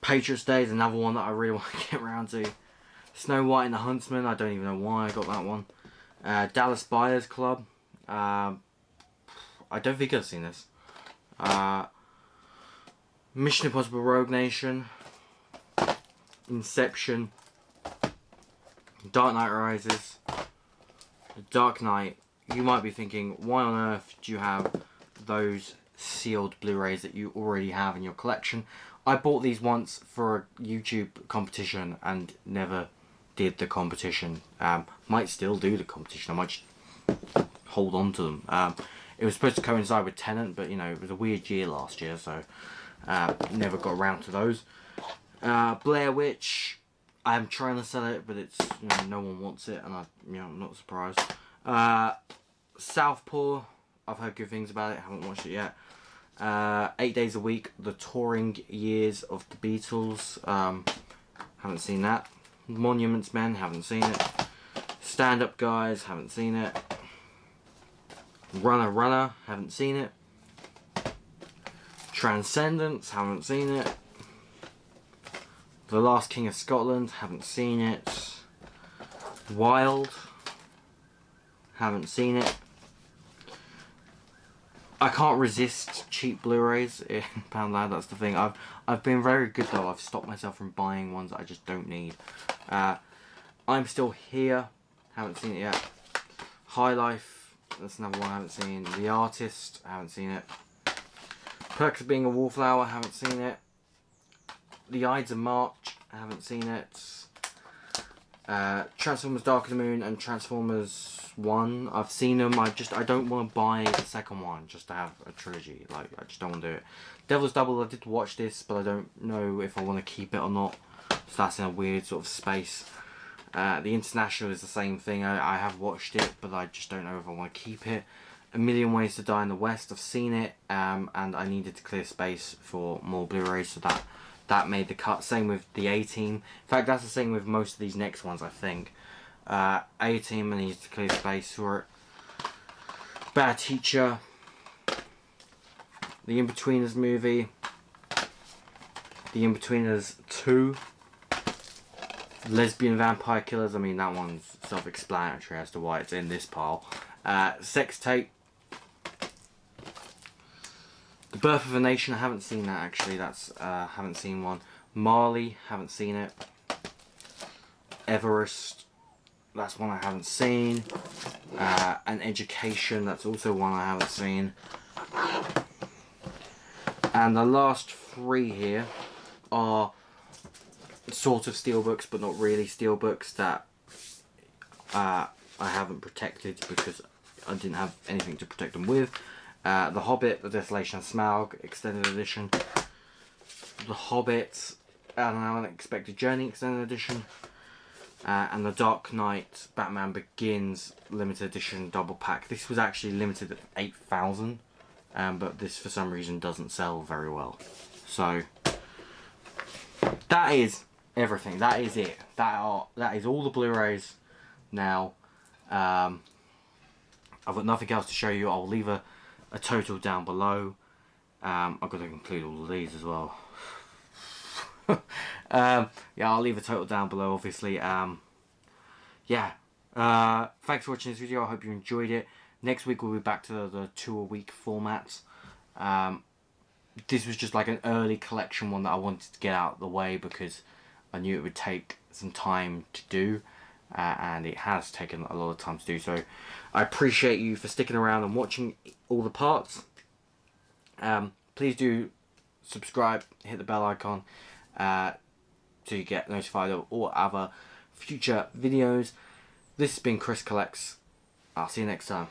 Patriots Day is another one that I really want to get around to. Snow White and the Huntsman, I don't even know why I got that one. Dallas Buyers Club, I don't think I've seen this. Mission Impossible Rogue Nation, Inception, Dark Knight Rises, Dark Knight. You might be thinking, why on earth do you have those sealed Blu-rays that you already have in your collection? I bought these once for a YouTube competition and never did the competition. Might still do the competition. I might just hold on to them. It was supposed to coincide with Tenet, but you know, it was a weird year last year, so never got around to those. Blair Witch, I'm trying to sell it, but it's, you know, no one wants it, and I'm not surprised. Southpaw, I've heard good things about it, haven't watched it yet. 8 Days a Week, The Touring Years of the Beatles, haven't seen that. Monuments Men, haven't seen it. Stand Up Guys, haven't seen it. Runner, haven't seen it. Transcendence, haven't seen it. The Last King of Scotland, haven't seen it. Wild, haven't seen it. I can't resist cheap Blu-rays in Poundland, that's the thing. I've been very good though. I've stopped myself from buying ones that I just don't need. I'm Still Here, haven't seen it yet. High Life, That's another one I haven't seen. The Artist, I haven't seen it. Perks of Being a Wallflower, I haven't seen it. The Ides of March, I haven't seen it. Transformers Dark of the Moon and Transformers 1, I've seen them. I don't want to buy the second one just to have a trilogy. Like, I just don't want to do it. Devil's Double, I did watch this, but I don't know if I want to keep it or not. So that's in a weird sort of space. The International is the same thing. I have watched it, but I just don't know if I want to keep it. A Million Ways to Die in the West, I've seen it, and I needed to clear space for more Blu-rays, so that made the cut. Same with the A-Team. In fact, that's the same with most of these next ones, I think. A-Team, I needed to clear space for it. Bad Teacher. The In-Betweeners movie. The In-Betweeners 2. Lesbian Vampire Killers, I mean, that one's self-explanatory as to why it's in this pile. Sex Tape. The Birth of a Nation, I haven't seen that actually, haven't seen one. Marley, haven't seen it. Everest, that's one I haven't seen. And Education, that's also one I haven't seen. And the last three here are sort of steelbooks, but not really steelbooks, that I haven't protected because I didn't have anything to protect them with. The Hobbit, The Desolation of Smaug, Extended Edition. The Hobbit, An Unexpected Journey, Extended Edition. And The Dark Knight, Batman Begins, Limited Edition Double Pack. This was actually limited at 8,000, but this for some reason doesn't sell very well. So, that is everything. That is it. That is all the Blu-rays now. I've got nothing else to show you. I'll leave a total down below. I've got to include all of these as well. Yeah, I'll leave a total down below, obviously. Yeah. Thanks for watching this video. I hope you enjoyed it. Next week we'll be back to the 2-a-week format. This was just like an early collection one that I wanted to get out of the way because I knew it would take some time to do. And it has taken a lot of time to do, so I appreciate you for sticking around and watching all the parts. Please do subscribe, hit the bell icon so you get notified of all other future videos. This has been Chris Collects. I'll see you next time.